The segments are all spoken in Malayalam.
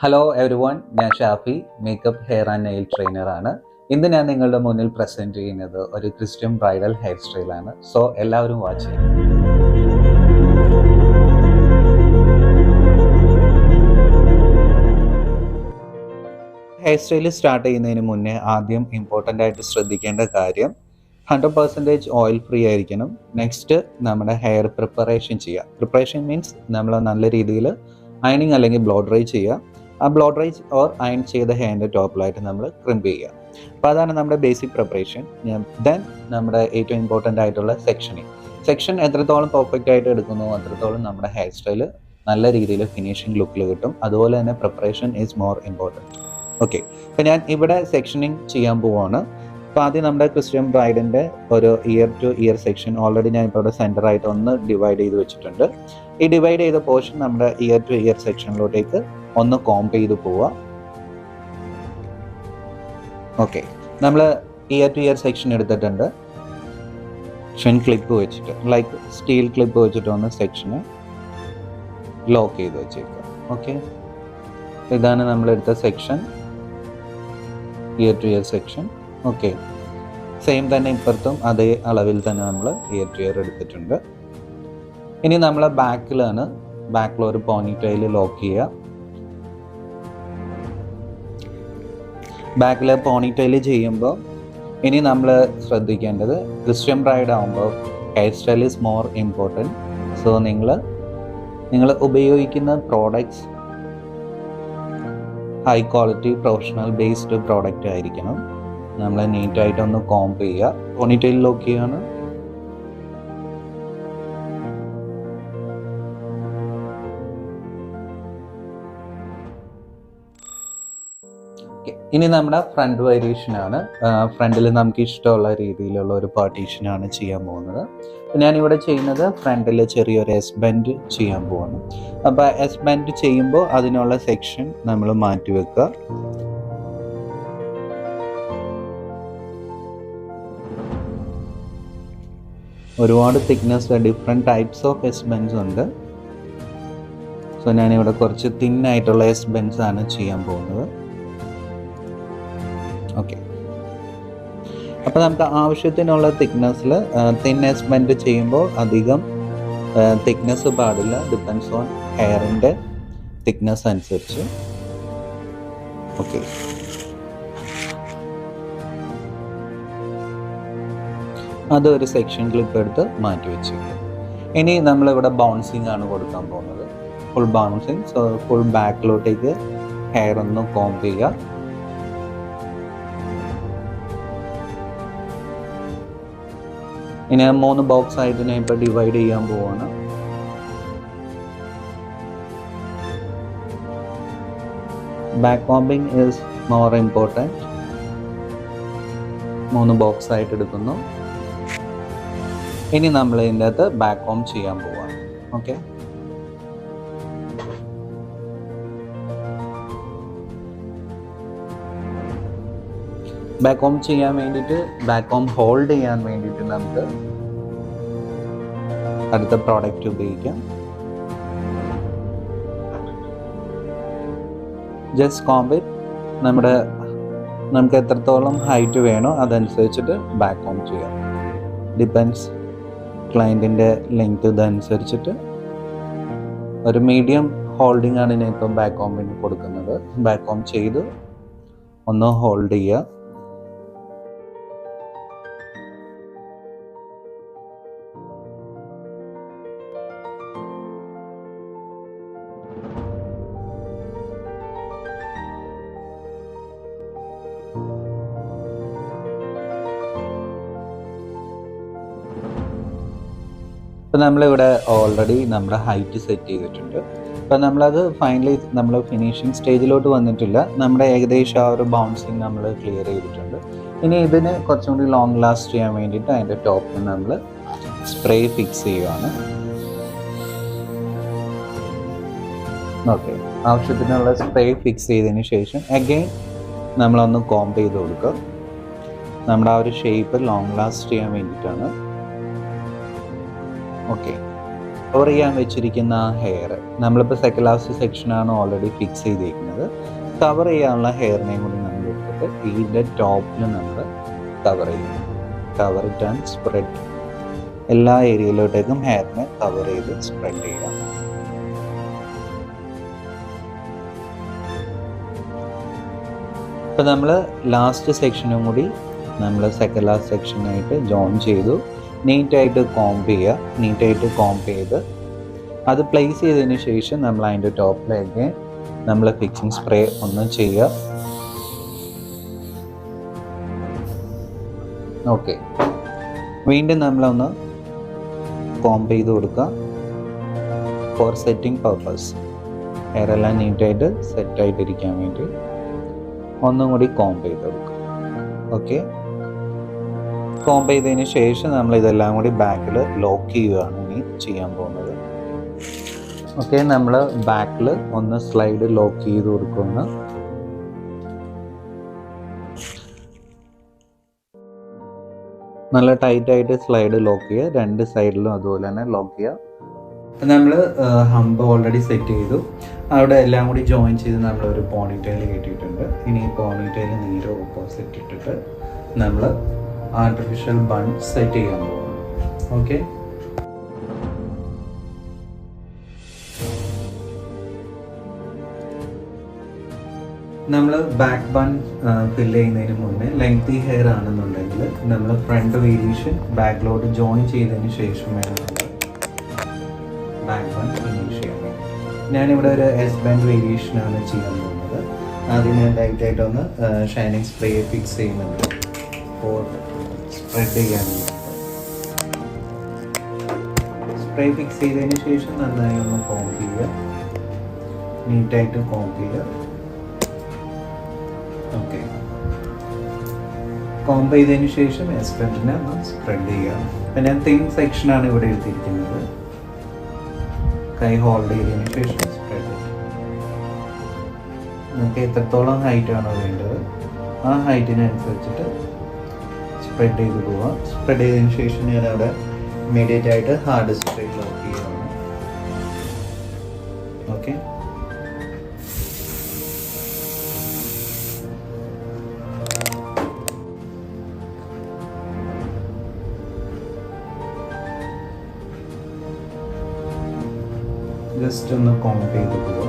ഹലോ എവരി വൺ, ഞാൻ Shafi, makeup hair and nail ട്രെയിനറാണ്. ഇന്ന് ഞാൻ നിങ്ങളുടെ മുന്നിൽ പ്രസൻറ്റ് ചെയ്യുന്നത് ഒരു ക്രിസ്ത്യൻ ബ്രൈഡൽ ഹെയർ സ്റ്റൈലാണ്. സോ എല്ലാവരും വാച്ച് ചെയ്യും. ഹെയർ സ്റ്റൈൽ സ്റ്റാർട്ട് ചെയ്യുന്നതിന് മുന്നേ ആദ്യം ഇമ്പോർട്ടൻ്റ് ആയിട്ട് ശ്രദ്ധിക്കേണ്ട കാര്യം 100% ഓയിൽ ഫ്രീ ആയിരിക്കണം. നെക്സ്റ്റ് നമ്മുടെ ഹെയർ പ്രിപ്പറേഷൻ ചെയ്യുക. പ്രിപ്പറേഷൻ മീൻസ് നമ്മൾ നല്ല രീതിയിൽ അയണിങ് അല്ലെങ്കിൽ ബ്ലോ ഡ്രൈ ചെയ്യുക. ആ ബ്ലോ ഡ്രൈ ഓർ അയൺ ചെയ്ത ഹെയറിൻ്റെ ടോപ്പിലായിട്ട് നമ്മൾ ക്രിംപ് ചെയ്യുക. അപ്പോൾ അതാണ് നമ്മുടെ ബേസിക് പ്രിപ്പറേഷൻ. ദെൻ നമ്മുടെ ഏറ്റവും ഇമ്പോർട്ടൻ്റ് ആയിട്ടുള്ള സെക്ഷൻ എത്രത്തോളം പെർഫെക്റ്റ് ആയിട്ട് എടുക്കുന്നു അത്രത്തോളം നമ്മുടെ ഹെയർ സ്റ്റൈൽ നല്ല രീതിയിൽ ഫിനിഷിംഗ് ലുക്കിൽ കിട്ടും. അതുപോലെ തന്നെ preparation is more important. Okay, അപ്പോൾ ഞാൻ ഇവിടെ സെക്ഷനിങ് ചെയ്യാൻ പോവുകയാണ്. അപ്പോൾ ആദ്യം നമ്മുടെ ക്രിസ്ത്യൻ ബ്രൈഡിൻ്റെ ഒരു year to ear section already ഞാൻ ഇപ്പോൾ ഇവിടെ സെൻറ്ററായിട്ട് ഒന്ന് ഡിവൈഡ് ചെയ്ത് വെച്ചിട്ടുണ്ട്. ഈ ഡിവൈഡ് ചെയ്ത പോർഷൻ നമ്മുടെ ഇയർ ടു ഇയർ സെക്ഷനിലോട്ടേക്ക് ഒന്ന് കോംപ് ചെയ്ത് പോവുക. ഓക്കെ, നമ്മൾ ഇയർ ടു ഇയർ സെക്ഷൻ എടുത്തിട്ടുണ്ട്. ക്ലിപ്പ് വെച്ചിട്ട് ലൈക്ക് സ്റ്റീൽ ക്ലിപ്പ് വെച്ചിട്ട് ഒന്ന് സെക്ഷന് ലോക്ക് ചെയ്ത് വെച്ചേക്കുക. ഓക്കെ, ഇതാണ് നമ്മളെടുത്ത section, ear to ear section. Okay, same തന്നെ ഇപ്പുറത്തും അതേ അളവിൽ തന്നെ നമ്മൾ ഇയർ ടു ഇയർ എടുത്തിട്ടുണ്ട്. ഇനി നമ്മൾ ബാക്കിൽ ഒരു പോണി ടൈൽ ലോക്ക് ചെയ്യുക. ബാക്കിൽ പോണി ടൈൽ ചെയ്യുമ്പോൾ ഇനി നമ്മൾ ശ്രദ്ധിക്കേണ്ടത് ക്രിസ്ത്യൻ ബ്രൈഡ് ആകുമ്പോൾ hair style is more important. So നിങ്ങൾ ഉപയോഗിക്കുന്ന products high quality professional based product ആയിരിക്കണം. നമ്മൾ നീറ്റായിട്ടൊന്ന് കോംപ് ചെയ്യുക. പോണി ടൈൽ ലോക്ക് ചെയ്യുകയാണ്. ഇനി നമ്മുടെ ഫ്രണ്ട് വേരിയേഷനാണ്. ഫ്രണ്ടിൽ നമുക്ക് ഇഷ്ടമുള്ള രീതിയിലുള്ള ഒരു പാർട്ടീഷനാണ് ചെയ്യാൻ പോകുന്നത്. ഞാനിവിടെ ചെയ്യുന്നത് ഫ്രണ്ടിൽ ചെറിയൊരു എസ് ബെൻഡ് ചെയ്യാൻ പോവാണ്. അപ്പോൾ എസ് ബെൻഡ് ചെയ്യുമ്പോൾ അതിനുള്ള സെക്ഷൻ നമ്മൾ മാറ്റി വെക്കുക. ഒരുപാട് thickness different types of S bends ഉണ്ട്. സോ ഞാനിവിടെ കുറച്ച് തിന്നായിട്ടുള്ള എസ് ബെൻഡ്സ് ആണ് ചെയ്യാൻ പോകുന്നത്. ഓക്കെ, അപ്പോൾ നമുക്ക് ആവശ്യത്തിനുള്ള തിക്നെസ്സിൽ തിൻ ബെൻഡ് ചെയ്യുമ്പോൾ അധികം തിക്നെസ് പാടില്ല. ഡിപ്പെൻസ് ഓൺ ഹെയറിൻ്റെ തിക്നെസ് അനുസരിച്ച്. ഓക്കെ, അതൊരു സെക്ഷൻ ക്ലിപ്പ് എടുത്ത് മാറ്റി വെച്ചേക്കും. ഇനി നമ്മളിവിടെ ബൗൺസിങ് ആണ് കൊടുക്കാൻ പോകുന്നത്, ഫുൾ ബൗൺസിങ്. സോ ഫുൾ ബാക്കിലോട്ടേക്ക് ഹെയർ ഒന്ന് കോംപ് ചെയ്യുക. ഇനി 3 ബോക്സ് ആയിട്ട് ഞാൻ ഇപ്പോൾ ഡിവൈഡ് ചെയ്യാൻ പോവാണ്. Back കോംബിങ് is more important. 3 box ആയിട്ട് എടുക്കുന്നു. ഇനി നമ്മൾ ഇതിൻ്റെ അകത്ത് ബാക്ക് കോം ചെയ്യാൻ പോവാണ്. ഓക്കെ, ബാക്ക് കോം ചെയ്യാൻ വേണ്ടിയിട്ട്, ബാക്ക് കോം ഹോൾഡ് ചെയ്യാൻ വേണ്ടിയിട്ട് നമുക്ക് അടുത്ത പ്രോഡക്റ്റ് ഉപയോഗിക്കാം. Just comb it. നമുക്ക് എത്രത്തോളം ഹൈറ്റ് വേണോ അതനുസരിച്ചിട്ട് ബാക്ക് കോം ചെയ്യാം. ഡിപ്പെൻസ് ക്ലയൻറ്റിൻ്റെ ലെങ്ത് ഇതനുസരിച്ചിട്ട്. ഒരു മീഡിയം ഹോൾഡിംഗ് ആണ് ഞാൻ ഇപ്പം ബാക്ക് കോമ്പിന് കൊടുക്കുന്നത്. ബാക്ക് കോം ചെയ്ത് ഒന്ന് ഹോൾഡ് ചെയ്യുക. അപ്പോൾ നമ്മളിവിടെ ഓൾറെഡി നമ്മുടെ ഹൈറ്റ് സെറ്റ് ചെയ്തിട്ടുണ്ട്. അപ്പോൾ നമ്മളത് ഫൈനലി നമ്മൾ ഫിനിഷിങ് സ്റ്റേജിലോട്ട് വന്നിട്ടില്ല. നമ്മുടെ ഏകദേശം ആ ഒരു ബൗൺസിങ് നമ്മൾ ക്ലിയർ ചെയ്തിട്ടുണ്ട്. ഇനി ഇതിന് കുറച്ചും കൂടി ലോങ് ലാസ്റ്റ് ചെയ്യാൻ വേണ്ടിയിട്ട് അതിൻ്റെ ടോപ്പിൽ നമ്മൾ സ്പ്രേ ഫിക്സ് ചെയ്യുകയാണ്. ഓക്കെ, ആവശ്യത്തിനുള്ള സ്പ്രേ ഫിക്സ് ചെയ്തതിന് ശേഷം അഗെയിൻ നമ്മളൊന്ന് കോംപ് ചെയ്ത് കൊടുക്കുക. നമ്മുടെ ആ ഒരു ഷേപ്പ് ലോങ് ലാസ്റ്റ് ചെയ്യാൻ വേണ്ടിയിട്ടാണ്. ഓക്കെ, കവർ ചെയ്യാൻ വെച്ചിരിക്കുന്ന ആ ഹെയർ നമ്മളിപ്പോൾ സെക്കൻഡ് സെക്ഷനാണ് ഓൾറെഡി ഫിക്സ് ചെയ്തിരിക്കുന്നത്. കവർ ചെയ്യാനുള്ള ഹെയറിനെയും കൂടി നമ്മൾ എടുത്തിട്ട് ഇതിൻ്റെ ടോപ്പിൽ നമ്മൾ കവർ ചെയ്യും. Cover it and spread. എല്ലാ ഏരിയയിലോട്ടേക്കും ഹെയറിനെ കവർ ചെയ്ത് സ്പ്രെഡ് ചെയ്യാം. ഇപ്പോൾ നമ്മൾ ലാസ്റ്റ് സെക്ഷനും കൂടി നമ്മൾ സെക്കൻഡ് സെക്ഷനായിട്ട് ജോയിൻ ചെയ്തു. നീറ്റായിട്ട് കോംബ് ചെയ്യുക. നീറ്റായിട്ട് കോംബ് ചെയ്ത് അത് പ്ലേസ് ചെയ്തതിന് ശേഷം നമ്മൾ അതിൻ്റെ ടോപ്പിലേക്ക് നമ്മൾ ഫിക്സിങ് സ്പ്രേ ഒന്ന് ചെയ്യുക. ഓക്കെ, വീണ്ടും നമ്മളൊന്ന് കോംബ് ചെയ്ത് കൊടുക്കുക ഫോർ സെറ്റിംഗ് പർപ്പസ്. ഹെയർ എല്ലാം നീറ്റായിട്ട് സെറ്റായിട്ടിരിക്കാൻ വേണ്ടി ഒന്നും കൂടി കോംബ് ചെയ്ത് കൊടുക്കുക. ഓക്കെ, കോംബ് ചെയ്തതിന് ശേഷം നമ്മൾ ഇതെല്ലാം കൂടി ബാക്കിൽ ലോക്ക് ചെയ്യുകയാണ് ഇനി ചെയ്യാൻ പോകുന്നത്. ഓക്കെ, നമ്മൾ ബാക്കിൽ ഒന്ന് സ്ലൈഡ് ലോക്ക് ചെയ്ത് കൊടുക്കുന്നു. നല്ല ടൈറ്റായിട്ട് സ്ലൈഡ് ലോക്ക് ചെയ്യുക. രണ്ട് സൈഡിലും അതുപോലെ തന്നെ ലോക്ക് ചെയ്യുക. നമ്മൾ ഹമ്പ് ഓൾറെഡി സെറ്റ് ചെയ്തു. അവിടെ എല്ലാം കൂടി ജോയിൻ ചെയ്ത് നമ്മളൊരു പോണിറ്റെയിൽ കെട്ടിയിട്ടുണ്ട്. ഇനി ഈ പോണിറ്റെയിൽ നേരെ ഓപ്പോസിറ്റ് ഇട്ടിട്ട് നമ്മൾ ആർട്ടിഫിഷ്യൽ ബൺ സെറ്റ് ചെയ്യാൻ പോകുന്നു. ഓക്കെ, നമ്മൾ ബാക്ക് ബൺ ഫില്ല് ചെയ്യുന്നതിന് മുന്നേ ലെങ്തി ഹെയർ ആണെന്നുണ്ടെങ്കിൽ നമ്മൾ ഫ്രണ്ട് വേരിയേഷൻ ബാക്കിലോട്ട് ജോയിൻ ചെയ്തതിന് ശേഷം വേണം ബാക്ക് ബൺ ഫിനിഷ് ചെയ്യാൻ. ഞാനിവിടെ ഒരു എസ് ബാൻഡ് വേരിയേഷനാണ് ചെയ്യാൻ പോകുന്നത്. ആദ്യം ഞാൻ ലൈറ്റായിട്ടൊന്ന് ഷൈനിങ് സ്പ്രേ ഫിക്സ് ചെയ്യുന്നുണ്ട് ഫോർ സ്പ്രെഡ് ചെയ്യാൻ. സ്പ്രേ ഫിക്സ് ചെയ്തതിന് ശേഷം നന്നായി ഒന്ന് കോംബ് ചെയ്യുക. നീറ്റായിട്ട് കോംബ് ചെയ്യുക. ഓക്കെ, കോംബ് ചെയ്തതിന് ശേഷം എസ് ബാൻഡിനെ ഒന്ന് സ്പ്രെഡ് ചെയ്യുക. അപ്പം ഞാൻ തിൻ സെക്ഷനാണ് ഇവിടെ എടുത്തിരിക്കുന്നത്. കൈ ഹോൾഡ് ചെയ്തതിന് ശേഷം സ്പ്രെഡ് ചെയ്യുക. നമുക്ക് എത്രത്തോളം ഹൈറ്റാണോ വേണ്ടത് ആ ഹൈറ്റിനനുസരിച്ചിട്ട് സ്പ്രെഡ് ചെയ്ത് പോവുക. സ്പ്രെഡ് ചെയ്തതിന് ശേഷം ഞാൻ അവിടെ ഇമ്മീഡിയറ്റ് ആയിട്ട് ഹാർഡ് സ്പ്രേ ലോക്ക് ചെയ്യുകയാണ്. ഓക്കെ, ജസ്റ്റ് ഒന്ന് കോംബ് ചെയ്ത് പോവുക.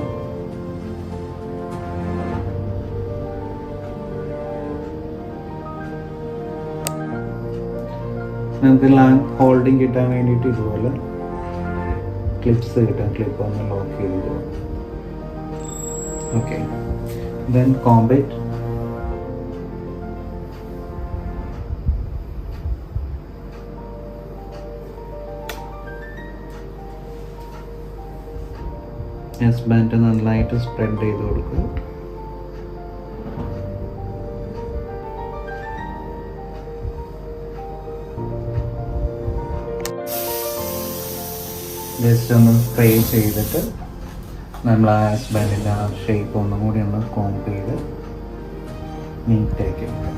നമുക്ക് ലാങ് ഹോൾഡിങ് കിട്ടാൻ വേണ്ടിയിട്ട് ഇതുപോലെ ക്ലിപ്സ് കിട്ടാൻ ക്ലിപ്പ് ഒന്ന് ലോക്ക് ചെയ്ത് പോവുക. Okay, then comb it. S band നന്നായിട്ട് സ്പ്രെഡ് ചെയ്ത് കൊടുക്കുക. ജസ്റ്റ് ഒന്ന് സ്പ്രേ ചെയ്തിട്ട് നമ്മൾ ആ എസ് ബാൻഡിൻ്റെ ആ ഷേപ്പ് ഒന്നും കൂടി ഒന്ന് കോംബ് ചെയ്ത് നീറ്റാക്കി വെക്കണം.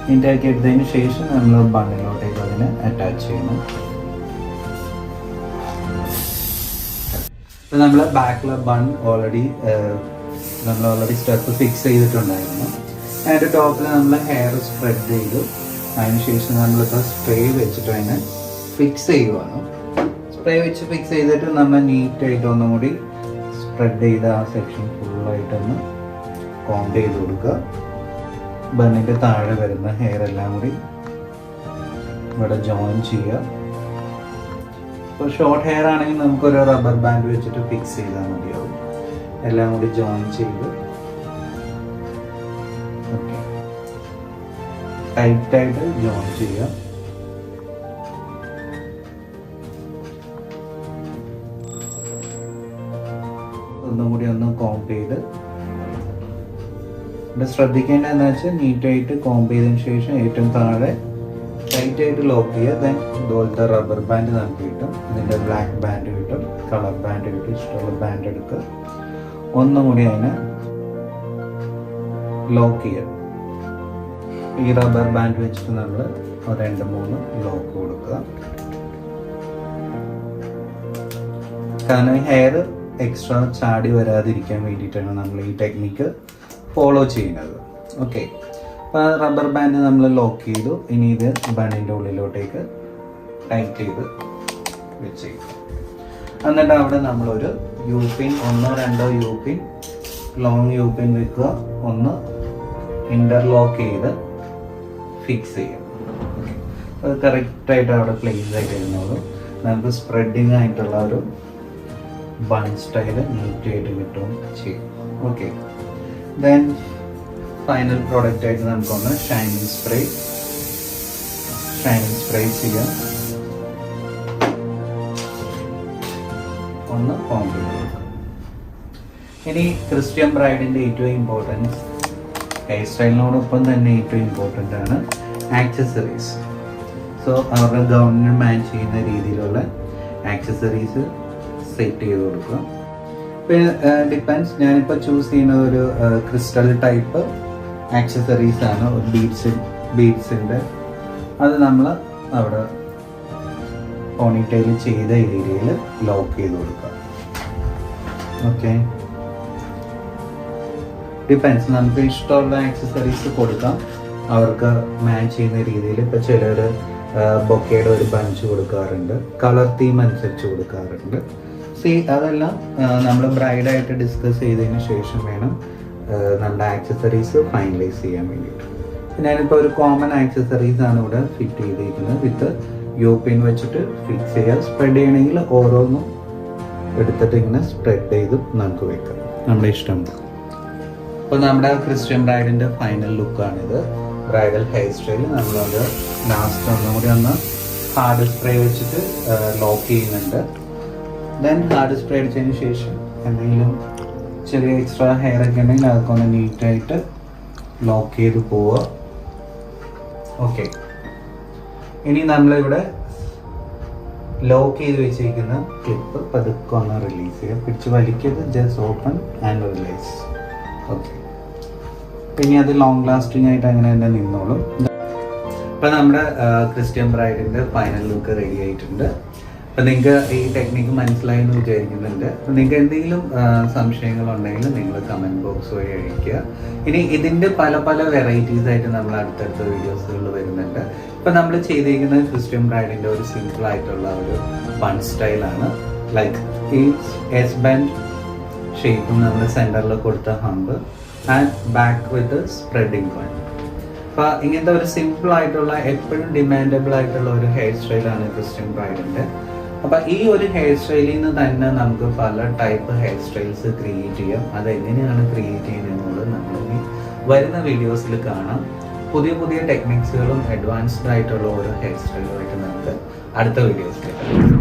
നീറ്റാക്കി എടുത്തതിന് ശേഷം നമ്മൾ ബണ്ണിലോട്ടേക്ക് അതിനെ അറ്റാച്ച് ചെയ്യണം. ഇപ്പം നമ്മൾ ബാക്കിലെ ബൺ നമ്മൾ ഓൾറെഡി സ്റ്റെപ്പ് ഫിക്സ് ചെയ്തിട്ടുണ്ടായിരുന്നു. അതിൻ്റെ ടോപ്പിൽ നമ്മൾ ഹെയർ സ്പ്രെഡ് ചെയ്തു. അതിനുശേഷം നമ്മളിപ്പോൾ സ്പ്രേ വെച്ചിട്ട് അതിനെ ഫിക്സ് ചെയ്യുവാണ്. സ്പ്രേ വെച്ച് ഫിക്സ് ചെയ്തിട്ട് നമ്മൾ നീറ്റായിട്ട് ഒന്നും കൂടി സ്പ്രെഡ് ചെയ്ത് ആ സെക്ഷൻ ഫുള്ളായിട്ടൊന്ന് കോംബ് ചെയ്ത് കൊടുക്കുക. ബണ്ണിൻ്റെ താഴെ വരുന്ന ഹെയർ എല്ലാം കൂടി ഇവിടെ ജോയിൻ ചെയ്യുക. ഇപ്പോൾ ഷോർട്ട് ഹെയർ ആണെങ്കിൽ നമുക്കൊരു റബ്ബർ ബാൻഡ് വെച്ചിട്ട് ഫിക്സ് ചെയ്താൽ മതിയാവും. എല്ലാം കൂടി ജോയിൻ ചെയ്ത് ഓക്കെ ടൈറ്റായിട്ട് ജോയിൻ ചെയ്യുക. ഒന്നും കൂടി ഒന്ന് കോംബ് ചെയ്ത് ഇവിടെ ശ്രദ്ധിക്കേണ്ടതെന്ന് വെച്ചാൽ നീറ്റായിട്ട് കോംബ് ചെയ്തതിന് ശേഷം ഏറ്റവും താഴെ ടൈറ്റായിട്ട് ലോക്ക് ചെയ്യുക. ദെൻ ഇതുപോലത്തെ റബ്ബർ ബാൻഡ് നമുക്ക് കിട്ടും. ഇതിൻ്റെ ബ്ലാക്ക് ബാൻഡ് കിട്ടും, കളർ ബാൻഡ് കിട്ടും. ഇഷ്ടമുള്ള ബാൻഡ് എടുക്കുക. ഒന്നും കൂടി അതിനെ ലോക്ക് ചെയ്യുക. ഈ റബ്ബർ ബാൻഡ് വെച്ചിട്ട് നമ്മൾ 2-3 ലോക്ക് കൊടുക്കുക. കാരണം ഹെയർ എക്സ്ട്രാ ചാടി വരാതിരിക്കാൻ വേണ്ടിയിട്ടാണ് നമ്മൾ ഈ ടെക്നിക്ക് ഫോളോ ചെയ്യുന്നത്. ഓക്കെ, അപ്പോൾ റബ്ബർ ബാൻഡ് നമ്മൾ ലോക്ക് ചെയ്തു. ഇനി ഇത് ബണ്ണിൻ്റെ ഉള്ളിലോട്ടേക്ക് ടൈറ്റ് ചെയ്ത് വെച്ചേക്കും. എന്നിട്ട് അവിടെ നമ്മളൊരു യൂപിൻ 1-2 യൂപിൻ ലോങ് യൂപിൻ വെക്കുക. ഒന്ന് ഇൻ്റർലോക്ക് ചെയ്ത് ഫിക്സ് ചെയ്യാം. ഓക്കെ, അത് കറക്റ്റായിട്ട് അവിടെ പ്ലേസ് ആയിട്ട് ഇരുന്നോളും. നമുക്ക് സ്പ്രെഡിങ് ആയിട്ടുള്ള ഒരു ബൺ സ്റ്റൈൽ നീറ്റായിട്ട് കിട്ടുകയും ചെയ്യും. ഓക്കെ, ദെൻ ഫൈനൽ പ്രോഡക്റ്റ് ആയിട്ട് നമുക്കൊന്ന് ഷൈനിങ് സ്പ്രേ ചെയ്യാം. ഒന്ന് കോമ്പ് കൊടുക്കാം. ഇനി ക്രിസ്ത്യൻ ബ്രൈഡിൻ്റെ ഏറ്റവും ഇമ്പോർട്ടൻസ്, ഹെയർ സ്റ്റൈലിനോടൊപ്പം തന്നെ ഏറ്റവും ഇമ്പോർട്ടൻ്റ് ആണ് ആക്സസറീസ്. സോ അവരുടെ ഗൗണിന് മാച്ച് ചെയ്യുന്ന രീതിയിലുള്ള ആക്സസറീസ് സെറ്റ് ചെയ്ത് കൊടുക്കുക. പിന്നെ ഡിപ്പെൻസ്, ഞാനിപ്പോൾ ചൂസ് ചെയ്യുന്ന ഒരു ക്രിസ്റ്റൽ ടൈപ്പ് ആക്സസറീസ് ആണ്. ഒരു ബീഡ്സിൻ്റെ അത് നമ്മൾ അവിടെ പോണിറ്റെയിൽ ചെയ്ത ഏരിയയിൽ ലോക്ക് ചെയ്ത് കൊടുക്കുക. ഓക്കെ, ഡിപ്പെൻസ്, നമുക്ക് ഇഷ്ടമുള്ള ആക്സസറീസ് കൊടുക്കാം അവർക്ക് മാച്ച് ചെയ്യുന്ന രീതിയിൽ. ഇപ്പോൾ ചിലർ ബൊക്കയുടെ ഒരു ബഞ്ച് കൊടുക്കാറുണ്ട്, കളർ തീം അനുസരിച്ച് കൊടുക്കാറുണ്ട്. അതെല്ലാം നമ്മൾ ബ്രൈഡായിട്ട് ഡിസ്കസ് ചെയ്തതിന് ശേഷം വേണം നമ്മുടെ ആക്സസറീസ് ഫൈനലൈസ് ചെയ്യാൻ വേണ്ടിയിട്ട്. ഞാനിപ്പോൾ ഒരു കോമൺ ആക്സസറീസ് ആണ് ഇവിടെ ഫിറ്റ് ചെയ്തിരിക്കുന്നത്. വിത്ത് യൂപിൻ വെച്ചിട്ട് ഫിക്സ് ചെയ്യുക. സ്പ്രെഡ് ചെയ്യണമെങ്കിൽ ഓരോന്നും എടുത്തിട്ട് ഇങ്ങനെ സ്പ്രെഡ് ചെയ്ത് നമുക്ക് വെക്കാം, നമ്മുടെ ഇഷ്ടം. അപ്പോൾ നമ്മുടെ ക്രിസ്ത്യൻ ബ്രൈഡിൻ്റെ ഫൈനൽ ലുക്കാണിത്. ബ്രൈഡൽ ഹെയർ സ്റ്റൈൽ നമ്മളത് ലാസ്റ്റ് ഒന്നും കൂടി ഒന്ന് ഹാർഡ് സ്പ്രേ വെച്ചിട്ട് ലോക്ക് ചെയ്യുന്നുണ്ട്. ദെൻ ഹാർഡ് സ്പ്രേ അടിച്ചതിന് ശേഷം എന്തെങ്കിലും ചെറിയ എക്സ്ട്രാ ഹെയർ ഒക്കെ ഉണ്ടെങ്കിൽ അതൊക്കെ ഒന്ന് നീറ്റായിട്ട് ലോക്ക് ചെയ്ത് പോവുക. ഓക്കെ, ഇനി നമ്മളിവിടെ ലോക്ക് ചെയ്ത് വെച്ചിരിക്കുന്ന ക്ലിപ്പ് പതുക്കെ ഒന്ന് റിലീസ് ചെയ്യുക. പിടിച്ച് വലിക്കരുത്, just open and release. Okay, ഇനി അത് ലോങ് ലാസ്റ്റിംഗ് ആയിട്ട് അങ്ങനെ തന്നെ നിന്നോളും. ഇപ്പം നമ്മുടെ ക്രിസ്ത്യൻ ബ്രൈഡിൻ്റെ ഫൈനൽ ലുക്ക് റെഡി ആയിട്ടുണ്ട്. അപ്പം നിങ്ങൾക്ക് ഈ ടെക്നിക്ക് മനസ്സിലായി എന്ന് വിചാരിക്കുന്നുണ്ട്. അപ്പം നിങ്ങൾക്ക് എന്തെങ്കിലും സംശയങ്ങളുണ്ടെങ്കിൽ നിങ്ങൾ കമൻറ്റ് ബോക്സ് വഴി അയയ്ക്കുക. ഇനി ഇതിൻ്റെ പല പല വെറൈറ്റീസ് ആയിട്ട് നമ്മൾ അടുത്തടുത്ത വീഡിയോസുകളിൽ വരുന്നുണ്ട്. ഇപ്പം നമ്മൾ ചെയ്തിരിക്കുന്നത് ക്രിസ്ത്യൻ ബ്രൈഡിൻ്റെ ഒരു സിമ്പിൾ ആയിട്ടുള്ള ഒരു ബൺ സ്റ്റൈലാണ്. ലൈക്ക് ഈ എസ് ബാൻഡ് ഷേപ്പും നമ്മൾ സെൻറ്ററിൽ കൊടുത്ത hump and back with spreading bun. അപ്പോൾ ഇങ്ങനത്തെ ഒരു സിമ്പിൾ ആയിട്ടുള്ള എപ്പോഴും ഡിമാൻഡബിൾ ആയിട്ടുള്ള ഒരു ഹെയർ സ്റ്റൈലാണ് ക്രിസ്ത്യൻ ബ്രൈഡിൻ്റെ. അപ്പോൾ ഈ ഒരു ഹെയർ സ്റ്റൈലിൽ നിന്ന് തന്നെ നമുക്ക് പല ടൈപ്പ് ഹെയർ സ്റ്റൈൽസ് ക്രിയേറ്റ് ചെയ്യാം. അതെങ്ങനെയാണ് ക്രിയേറ്റ് ചെയ്യുന്നതെന്നുള്ളത് നമ്മൾ ഈ വരുന്ന വീഡിയോസിൽ കാണാം. പുതിയ പുതിയ ടെക്നിക്സുകളും അഡ്വാൻസ്ഡ് ആയിട്ടുള്ള ഓരോ ഹെയർ സ്റ്റൈലുമായിട്ട് നമുക്ക് അടുത്ത വീഡിയോസിൽ കാണാം.